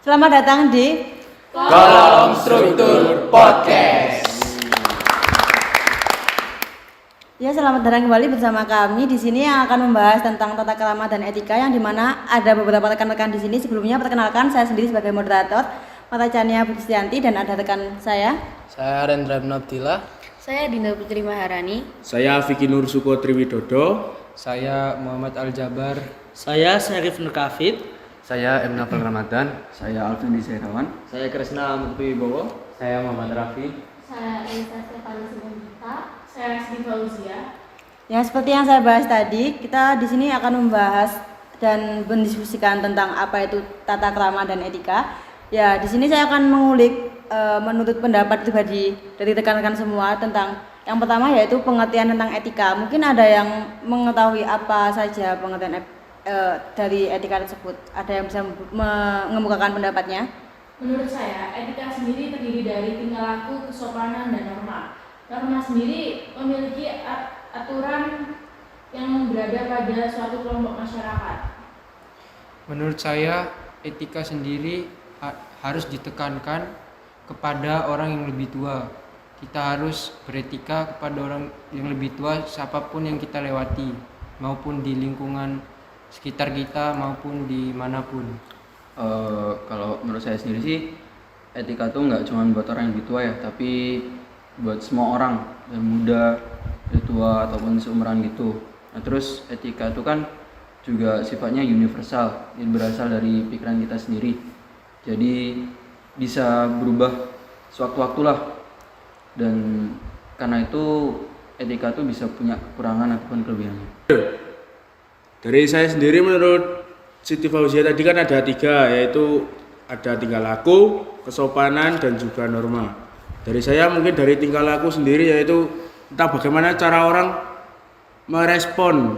Selamat datang di Kolom Struktur Podcast. Ya, selamat datang kembali bersama kami di sini yang akan membahas tentang tata krama dan etika, yang dimana ada beberapa rekan-rekan di sini. Sebelumnya perkenalkan, saya sendiri sebagai moderator Mata Chania Budistianti, dan ada rekan saya Rendra bin Abdillah. Saya Dinda Putri Maharani. Saya Vicky Nur Suko Triwidodo. Saya Muhammad Al-Jabar. Saya Syarif Nurkafid. Saya M. Nafal Ramadan. Saya Alvin Disairawan. Saya Krisna Mukti Wibowo. Saya Muhammad Rafi. Saya Elisa Stefani Simanjuntak. Saya Siti Fauzia. Ya, seperti yang saya bahas tadi, kita di sini akan membahas dan mendiskusikan tentang apa itu tata krama dan etika. Ya, di sini saya akan mengulik menurut pendapat pribadi dari rekan-rekan semua tentang yang pertama, yaitu pengertian tentang etika. Mungkin ada yang mengetahui apa saja pengertian dari etika tersebut. Ada yang bisa mengemukakan pendapatnya? Menurut saya, etika sendiri terdiri dari tingkah laku, kesopanan, dan norma. Norma sendiri memiliki aturan yang berada pada suatu kelompok masyarakat. Menurut saya, etika sendiri harus ditekankan kepada orang yang lebih tua. Kita harus beretika kepada orang yang lebih tua, siapapun yang kita lewati, maupun di lingkungan sekitar kita maupun dimanapun. Kalau menurut saya sendiri sih, etika tuh nggak cuma buat orang yang lebih tua ya, tapi buat semua orang, yang muda, yang tua ataupun seumuran gitu. Nah, terus etika itu kan juga sifatnya universal, yang berasal dari pikiran kita sendiri. Jadi bisa berubah sewaktu-waktu lah. Dan karena itu etika tuh bisa punya kekurangan ataupun kelebihannya. Dari saya sendiri, menurut Siti Fauzia tadi kan ada 3, yaitu ada tingkah laku, kesopanan, dan juga norma. Dari saya mungkin dari tingkah laku sendiri, yaitu entah bagaimana cara orang merespon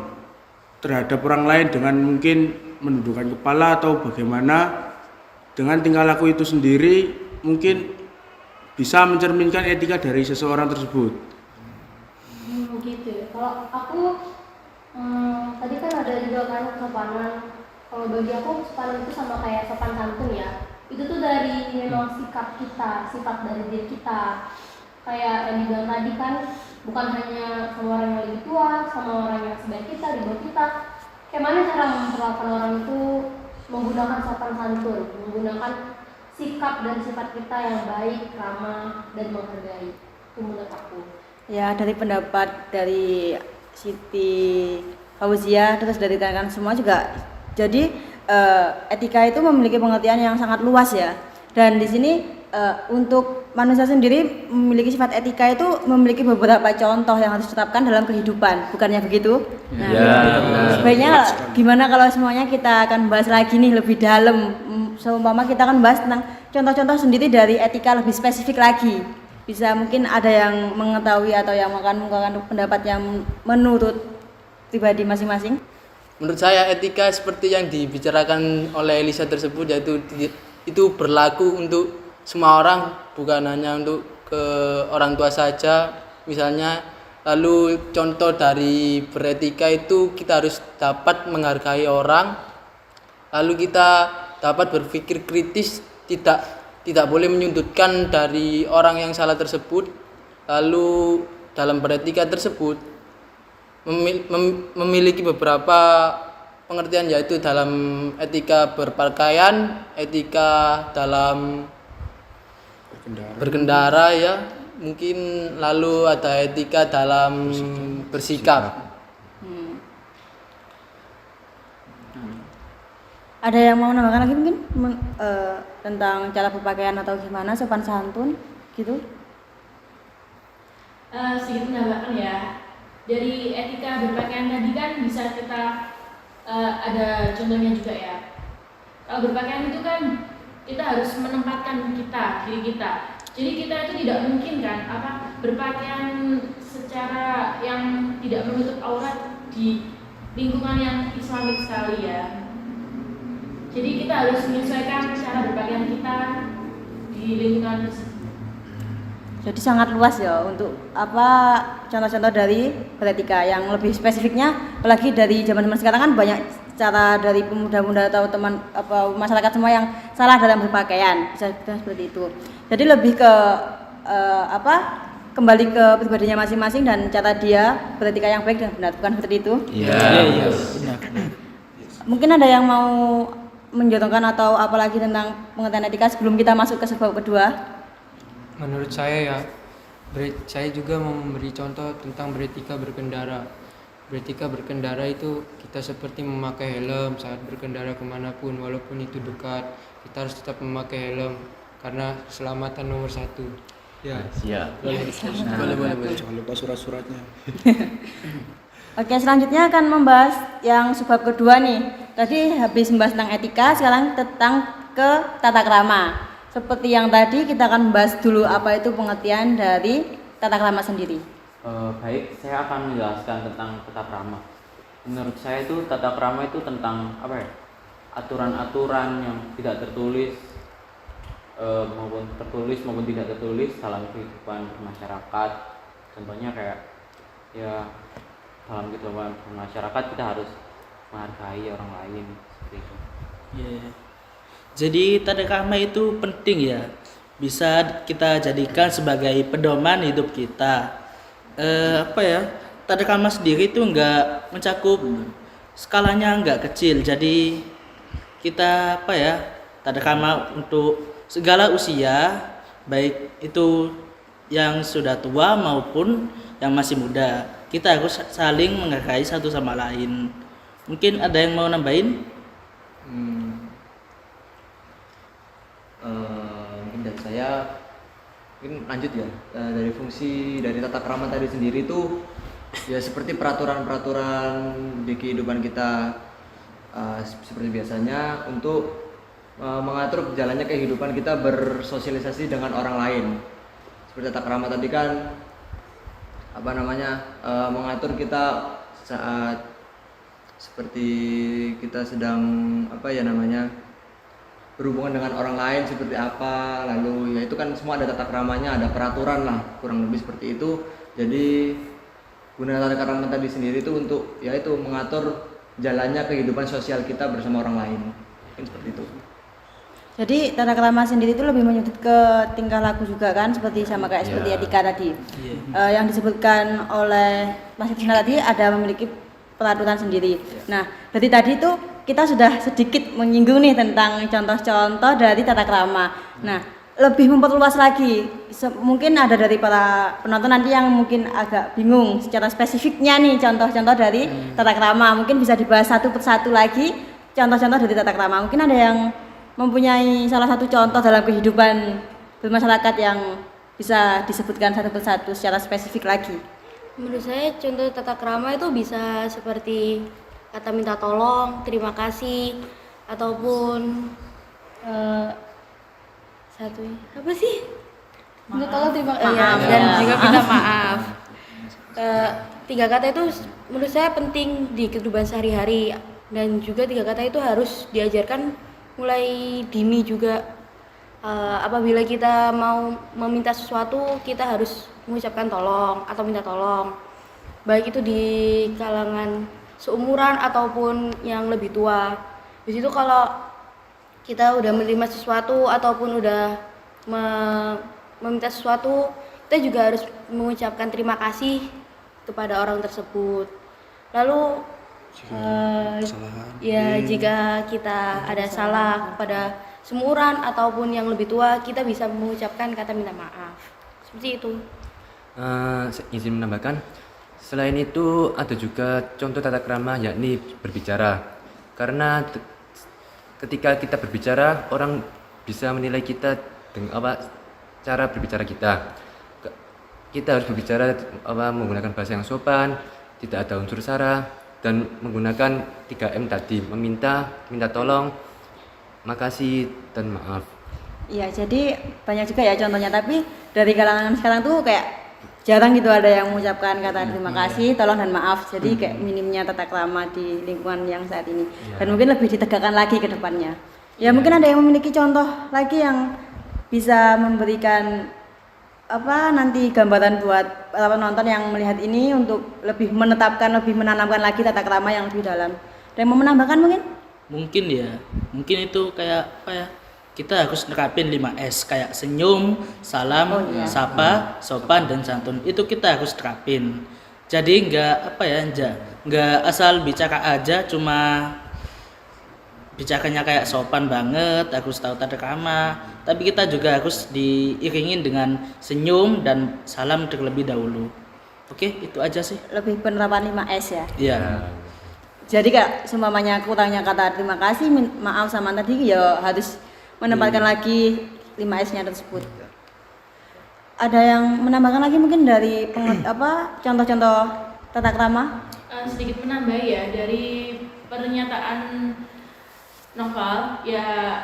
terhadap orang lain dengan mungkin menundukkan kepala, atau bagaimana dengan tingkah laku itu sendiri mungkin bisa mencerminkan etika dari seseorang tersebut. Gitu ya. Kalau aku tadi kan ada juga kan kesopanan. Kalau bagi aku kesopanan itu sama kayak sopan santun ya. Itu tuh dari memang sikap kita, sifat dari diri kita. Kayak yang dibilang tadi kan, bukan hanya sama orang yang lebih tua, sama orang yang sebaya kita, di bawah kita. Kayak mana cara memperlakukan orang itu menggunakan sopan santun, menggunakan sikap dan sifat kita yang baik, ramah, dan menghargai. Itu menurut aku. Ya, dari pendapat dari Siti Fauzia, terus dari rekan semua juga. Jadi etika itu memiliki pengertian yang sangat luas ya. Dan di sini untuk manusia sendiri memiliki sifat etika itu memiliki beberapa contoh yang harus diterapkan dalam kehidupan, bukannya begitu? Nah, sebaiknya gimana kalau semuanya kita akan bahas lagi nih lebih dalam. Seumpama kita akan bahas tentang contoh-contoh sendiri dari etika lebih spesifik lagi. Bisa mungkin ada yang mengetahui atau yang akan mengungkapkan pendapat yang menurut pribadi masing-masing. Menurut saya, etika seperti yang dibicarakan oleh Elisa tersebut, yaitu itu berlaku untuk semua orang, bukan hanya untuk ke orang tua saja. Misalnya, lalu contoh dari beretika itu kita harus dapat menghargai orang, lalu kita dapat berpikir kritis, tidak boleh menyudutkan dari orang yang salah tersebut. Lalu dalam beretika tersebut memiliki beberapa pengertian, yaitu dalam etika berpakaian, etika dalam berkendara ya, mungkin, lalu ada etika dalam bersikap. Ada yang mau menambahkan lagi mungkin tentang cara berpakaian atau gimana sopan santun gitu? Sedikit menambahkan ya. Dari etika berpakaian tadi kan bisa kita ada contohnya juga ya. Kalau berpakaian itu kan kita harus menempatkan diri kita. Jadi kita itu tidak mungkin kan berpakaian secara yang tidak menutup aurat di lingkungan yang Islamik sekali ya. Jadi kita harus menyesuaikan cara berpakaian kita di lingkungan tersebut. Jadi sangat luas ya untuk contoh-contoh dari beretika yang lebih spesifiknya, apalagi dari zaman sekarang kan banyak secara dari pemuda-pemuda atau teman masyarakat semua yang salah dalam berpakaian, bisa seperti itu. Jadi lebih ke kembali ke pribadinya masing-masing dan cara dia beretika yang baik dan benar, bukan seperti itu? Iya, benar. Mungkin ada yang mau menjatuhkan atau apalagi tentang pengertian etika sebelum kita masuk ke sebab kedua? Menurut saya saya juga mau memberi contoh tentang beretika berkendara. Beretika berkendara itu kita seperti memakai helm saat berkendara kemanapun, walaupun itu dekat, kita harus tetap memakai helm karena keselamatan nomor 1. Ya. Siap. Boleh. Jangan lupa surat-suratnya. Oke, selanjutnya akan membahas yang sebab kedua nih. Tadi habis membahas tentang etika, sekarang tentang ke tata krama. Seperti yang tadi kita akan membahas dulu apa itu pengertian dari tata krama sendiri. Baik, saya akan menjelaskan tentang tata krama. Menurut saya itu tata krama itu tentang aturan-aturan yang tidak tertulis maupun tertulis maupun tidak tertulis dalam kehidupan masyarakat. Contohnya kayak ya dalam kehidupan masyarakat kita harus menghargai orang lain seperti itu. Yeah. Jadi tata krama itu penting ya, bisa kita jadikan sebagai pedoman hidup kita. Tata krama sendiri itu enggak mencakup skalanya enggak kecil. Jadi kita tata krama untuk segala usia, baik itu yang sudah tua maupun yang masih muda. Kita harus saling menghargai satu sama lain. Mungkin ada yang mau nambahin? Mungkin dari saya mungkin lanjut ya, dari fungsi dari tata krama tadi sendiri itu ya seperti peraturan-peraturan di kehidupan kita, seperti biasanya untuk mengatur jalannya kehidupan kita bersosialisasi dengan orang lain. Seperti tata krama tadi kan mengatur kita saat seperti kita sedang berhubungan dengan orang lain seperti apa, lalu ya itu kan semua ada tata kramanya, ada peraturan lah, kurang lebih seperti itu. Jadi guna tata krama tadi sendiri itu untuk yaitu mengatur jalannya kehidupan sosial kita bersama orang lain, mungkin seperti itu. Jadi tata krama sendiri itu lebih menyangkut ke tingkah laku juga kan, seperti seperti etika tadi. Yang disebutkan oleh Mas Krisna tadi ada memiliki peraturan sendiri. Nah, dari tadi itu kita sudah sedikit menyinggung nih tentang contoh-contoh dari tata krama. Nah, lebih memperluas lagi. Mungkin ada dari para penonton nanti yang mungkin agak bingung secara spesifiknya nih contoh-contoh dari tata krama. Mungkin bisa dibahas satu persatu lagi contoh-contoh dari tata krama. Mungkin ada yang mempunyai salah satu contoh dalam kehidupan bermasyarakat yang bisa disebutkan satu persatu secara spesifik lagi. Menurut saya contoh tata krama itu bisa seperti kata minta tolong, terima kasih, ataupun minta tolong, terima kasih, dan juga minta maaf. 3 kata itu menurut saya penting di kehidupan sehari-hari, dan juga 3 kata itu harus diajarkan mulai dini juga. Apabila kita mau meminta sesuatu, kita harus mengucapkan tolong atau minta tolong, baik itu di kalangan seumuran ataupun yang lebih tua. Di situ kalau kita udah menerima sesuatu ataupun udah meminta sesuatu, kita juga harus mengucapkan terima kasih kepada orang tersebut. Lalu jika kita ada salah kepada seumuran ataupun yang lebih tua, kita bisa mengucapkan kata minta maaf. Seperti itu. Izin menambahkan, selain itu ada juga contoh tata krama yakni berbicara. Karena ketika kita berbicara, orang bisa menilai kita dengan cara berbicara kita. Kita harus berbicara menggunakan bahasa yang sopan, tidak ada unsur sara, dan menggunakan 3M tadi, meminta, minta tolong, makasih, dan maaf. Iya, jadi banyak juga ya contohnya, tapi dari kalangan sekarang tuh kayak jarang gitu ada yang mengucapkan kata terima kasih, tolong, dan maaf. Jadi kayak minimnya tata krama di lingkungan yang saat ini. Dan mungkin lebih ditegakkan lagi ke depannya. Ya mungkin ada yang memiliki contoh lagi yang bisa memberikan nanti gambaran buat para penonton yang melihat ini untuk lebih menetapkan, lebih menanamkan lagi tata krama yang lebih dalam. Ada yang mau menambahkan mungkin? Mungkin ya, mungkin itu kayak apa ya, kita harus nerapin 5S kayak senyum, salam, sapa, sopan, dan santun. Itu kita harus terapin. Jadi nggak apa ya, nggak asal bicara aja, cuma bicaranya kayak sopan banget, harus tahu tata krama. Tapi kita juga harus diiringin dengan senyum dan salam terlebih dahulu. Oke, itu aja sih. Lebih penerapan 5S ya. Iya. Jadi kayak seumpamanya kurangnya kata terima kasih, maaf sama tadi ya harus menempatkan lagi 5S-nya tersebut. Ada yang menambahkan lagi mungkin dari contoh-contoh tata krama? Sedikit menambah ya dari pernyataan Noval ya,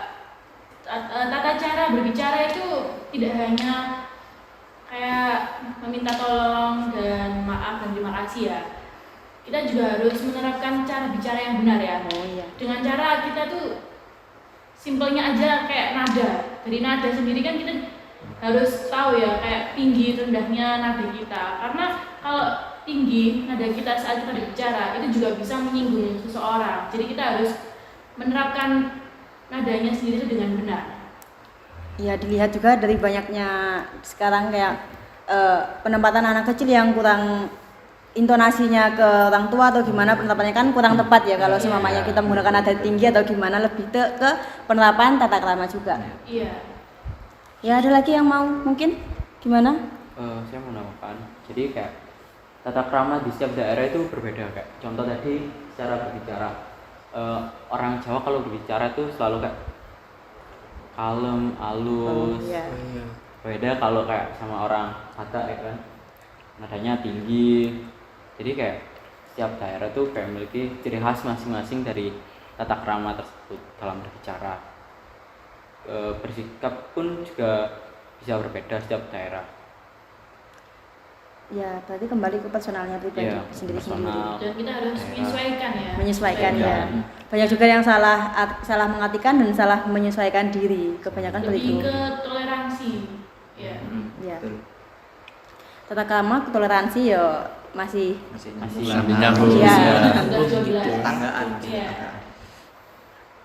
tata cara berbicara itu tidak hanya kayak meminta tolong dan maaf dan terima kasih ya. Kita juga harus menerapkan cara bicara yang benar ya. Dengan cara kita tuh simpelnya aja kayak nada. Dari nada sendiri kan kita harus tahu ya kayak tinggi rendahnya nada kita. Karena kalau tinggi nada kita saat kita berbicara itu juga bisa menyinggung seseorang. Jadi kita harus menerapkan nadanya sendiri dengan benar. Ya, dilihat juga dari banyaknya sekarang kayak penempatan anak kecil yang kurang intonasinya ke orang tua atau gimana, penerapannya kan kurang tepat ya kalau semuanya kita menggunakan nada tinggi atau gimana, lebih ke penerapan tata krama juga. Iya. Ya, ada lagi yang mau mungkin gimana? Saya mau nambahkan, jadi kayak tata krama di setiap daerah itu berbeda. Kayak contoh tadi cara berbicara, orang Jawa kalau berbicara itu selalu kayak kalem, halus. Beda kalau kayak sama orang Batak ya kan, nadanya tinggi. Jadi kayak setiap daerah tuh kayak memiliki ciri khas masing-masing dari tata krama tersebut dalam berbicara. Bersikap pun juga bisa berbeda setiap daerah. Ya, berarti kembali ke personalnya pribadi sendiri-sendiri. Dan kita harus menyesuaikan ya. Menyesuaikan ya. Banyak juga yang salah mengartikan dan salah menyesuaikan diri. Kebanyakan lebih begitu. ke toleransi. Ya. Ya. Tata krama toleransi ya masih nyambung. Iya. Tetanggaan.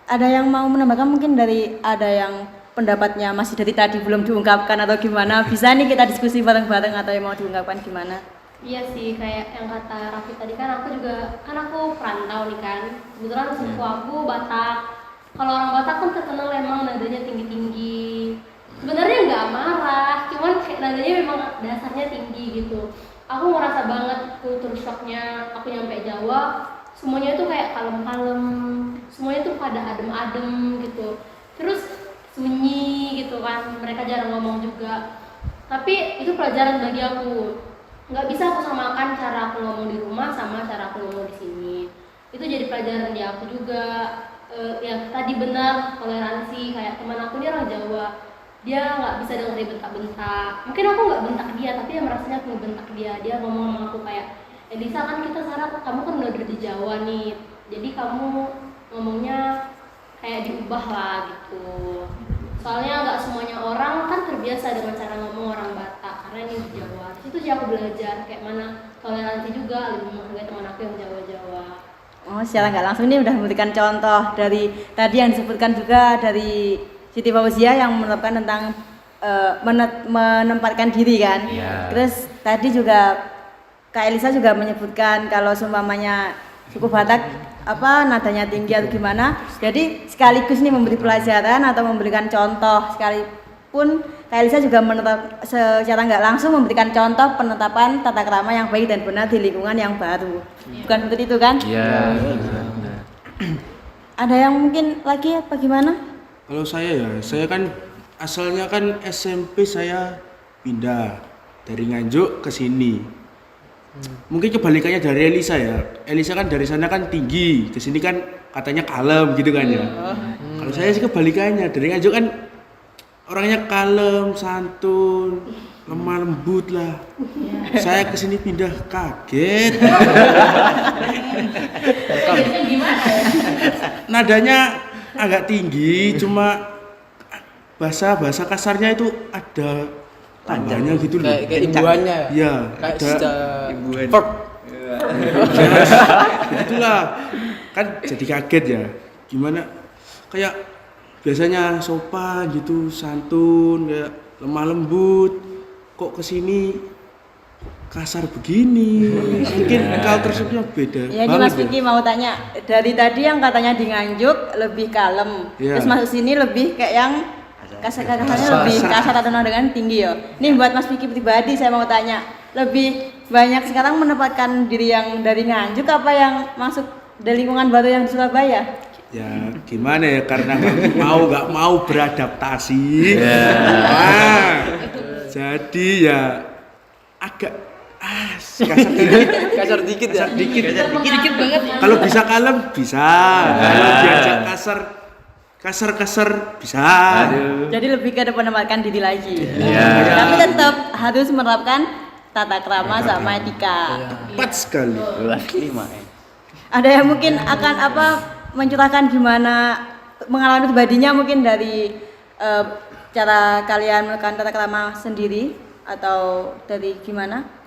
Ada yang mau menambahkan mungkin ada yang pendapatnya masih dari tadi belum diungkapkan atau gimana? Bisa nih kita diskusi bareng-bareng atau yang mau diungkapkan gimana? Iya sih, kayak yang kata Raffi tadi kan aku perantau nih kan. Kebetulan suku aku Batak. Kalau orang Batak kan terkenal emang nadanya tinggi-tinggi. Sebenarnya nggak marah, cuman kayak nadanya memang dasarnya tinggi gitu. Aku ngerasa banget kultur shocknya aku nyampe Jawa, semuanya itu kayak kalem-kalem, semuanya tuh pada adem-adem gitu. Terus sunyi gitu kan, mereka jarang ngomong juga. Tapi itu pelajaran bagi aku. Nggak bisa aku samakan cara aku ngomong di rumah sama cara aku ngomong di sini. Itu jadi pelajaran di aku juga. Ya tadi benar, toleransi. Kayak teman aku ini orang Jawa, dia nggak bisa dengerin bentak-bentak. Mungkin aku nggak bentak dia, tapi dia merasanya aku bentak dia. Dia ngomong sama aku kayak, Elisa kan kita sekarang, kamu kan udah di Jawa nih, jadi kamu ngomongnya kayak diubah lah gitu. Soalnya nggak semuanya orang kan terbiasa dengan cara ngomong orang Batak, karena ini di Jawa. Di situ sih aku belajar kayak mana toleransi juga, lebih menghargai teman aku yang Jawa-Jawa. Oh, secara nggak langsung ini udah memberikan contoh dari tadi yang disebutkan juga dari Siti Fauzia yang menerapkan tentang menempatkan diri kan. Terus tadi juga Kak Elisa juga menyebutkan kalau seumpamanya suku Batak nadanya tinggi atau gimana. Jadi sekaligus nih memberi pelajaran atau memberikan contoh, sekalipun Kak Elisa juga secara nggak langsung memberikan contoh penetapan tata krama yang baik dan benar di lingkungan yang baru. Bukan seperti itu kan? Iya. Ada yang mungkin lagi apa gimana? Kalau saya kan asalnya kan SMP saya pindah dari Nganjuk ke sini. Mungkin kebalikannya dari Elisa ya. Elisa kan dari sana kan tinggi, ke sini kan katanya kalem gitu kan ya. Kalau saya sih kebalikannya, dari Nganjuk kan orangnya kalem, santun, lemah lembut lah. Saya ke sini pindah kaget. Gimana ya? Nadanya agak tinggi, cuma bahasa kasarnya itu ada tambahnya gitu loh. Kayak imbuhannya. Iya, Kayak ada verb. Itulah kan jadi kaget ya. Gimana kayak biasanya sopan gitu, santun, kayak lemah lembut, kok kesini kasar begini. Mungkin culture-nya beda. Ya ini Mas Vicky mau tanya, dari tadi yang katanya di Nganjuk lebih kalem, terus masuk sini lebih kayak yang kasar-kasarnya lebih kasar atau dengan tinggi ya. Ini buat Mas Vicky pribadi saya mau tanya, lebih banyak sekarang menempatkan diri yang dari Nganjuk apa yang masuk dari lingkungan baru yang di Surabaya? Ya gimana ya, karena nggak mau beradaptasi. Nah, jadi ya agak kasar dikit ya. Dikit banget. Kalau bisa kalem bisa, kalau diajak kasar bisa. Jadi lebih ke menempatkan diri lagi. Iya. Tapi tetap harus menerapkan tata krama sama etika. Tepat sekali. Ada yang mungkin akan mencurahkan gimana pengalaman pribadinya mungkin dari cara kalian melakukan tata krama sendiri atau dari gimana?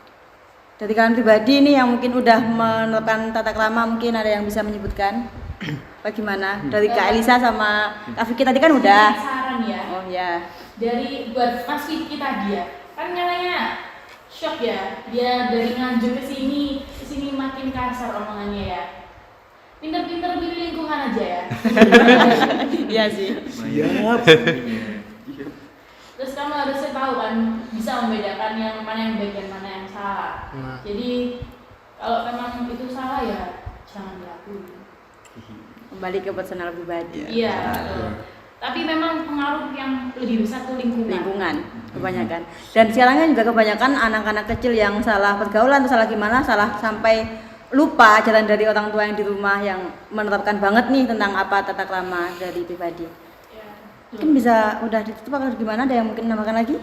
Dari kalian pribadi nih yang mungkin udah menerapkan tata krama, mungkin ada yang bisa menyebutkan bagaimana? Dari Kak Elisa sama Kak Vicky tadi kan udah. Saran ya. Oh ya. Dari buat Mas Vicky tadi ya, kan nyalanya shock ya, dia dari Nganjuk ke sini makin kasar omongannya ya. Pinter-pinter pilih lingkungan aja ya. Iya sih. Siap. Terus kamu harusnya tahu kan, bisa membedakan yang mana yang baik dan mana yang salah. Jadi kalau memang itu salah ya jangan dilakuin. Kembali ke personal pribadi. Iya. Tapi memang pengaruh yang lebih besar tuh lingkungan kebanyakan. Dan sekarang kan juga kebanyakan anak-anak kecil yang salah pergaulan atau salah gimana, salah sampai lupa jalan dari orang tua yang di rumah yang menerapkan banget nih tentang apa tata krama dari pribadi. Mungkin bisa udah ditutup atau gimana, ada yang mungkin nambahkan lagi?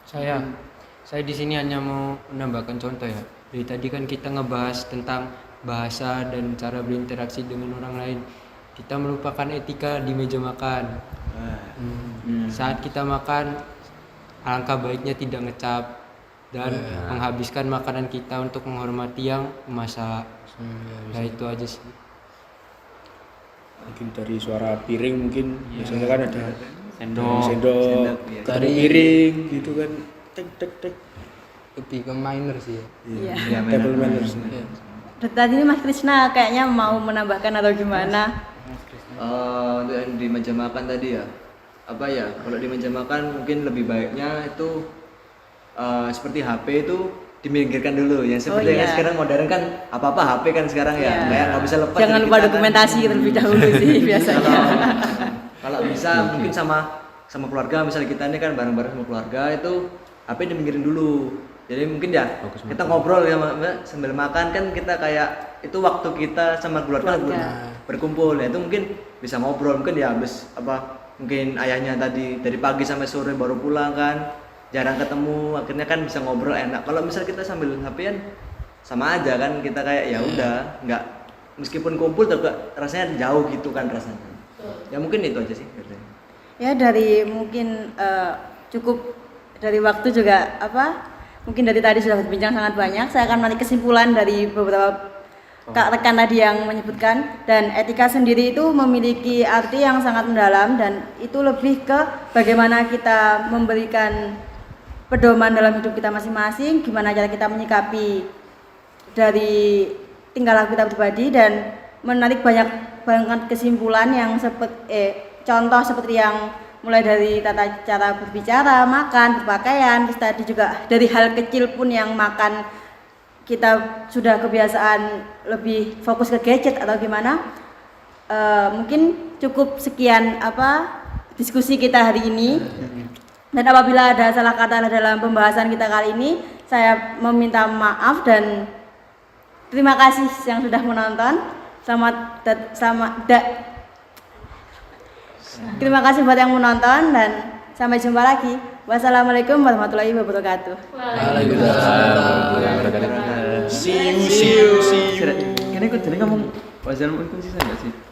Saya di sini hanya mau menambahkan contoh ya. Dari tadi kan kita ngebahas tentang bahasa dan cara berinteraksi dengan orang lain. Kita melupakan etika di meja makan. Saat kita makan, alangkah baiknya tidak ngecap dan menghabiskan makanan kita untuk menghormati yang memasak. Nah itu aja sih. Mungkin dari suara piring mungkin biasanya kan ada Sendok, dari piring gitu kan, tek. Lebih ke minor sih ya. Iya. Table manners. Tadi ini Mas Krisna kayaknya mau menambahkan atau gimana? Untuk yang di meja makan tadi ya, kalau di meja makan mungkin lebih baiknya itu seperti HP itu diminggirkan dulu ya, seperti yang sekarang modern kan apa HP kan sekarang ya, kayak nggak bisa lepas. Jangan lupa dokumentasi terlebih dahulu sih biasanya. Kalau bisa mungkin sama keluarga, misalnya kita ini kan bareng-bareng sama keluarga, itu HP diminggirin dulu. Jadi mungkin ya kita ngobrol ya sambil makan kan, kita kayak itu waktu kita sama keluarga. Berkumpul ya, itu mungkin bisa ngobrol, mungkin ya habis mungkin ayahnya tadi dari pagi sampai sore baru pulang kan, jarang ketemu, akhirnya kan bisa ngobrol enak. Kalau misal kita sambil HP-an sama aja kan, kita kayak ya udah nggak, meskipun kumpul tapi rasanya jauh gitu kan rasanya. Ya mungkin itu aja sih. Ya dari mungkin cukup dari waktu juga mungkin dari tadi sudah berbincang sangat banyak. Saya akan menarik kesimpulan dari beberapa rekan tadi yang menyebutkan, dan etika sendiri itu memiliki arti yang sangat mendalam, dan itu lebih ke bagaimana kita memberikan pedoman dalam hidup kita masing-masing, gimana cara kita menyikapi dari tingkah laku kita pribadi, dan menarik banyak banget kesimpulan yang contoh seperti yang mulai dari tata cara berbicara, makan, berpakaian, terus tadi juga dari hal kecil pun yang makan kita sudah kebiasaan lebih fokus ke gadget atau gimana. Mungkin cukup sekian diskusi kita hari ini. Dan apabila ada salah kata dalam pembahasan kita kali ini, saya meminta maaf dan terima kasih yang sudah menonton. Terima kasih buat yang menonton dan sampai jumpa lagi. Wassalamualaikum warahmatullahi wabarakatuh. See you. Kayaknya ikut jadi ngomong wajar mungkin sih saya nggak sih?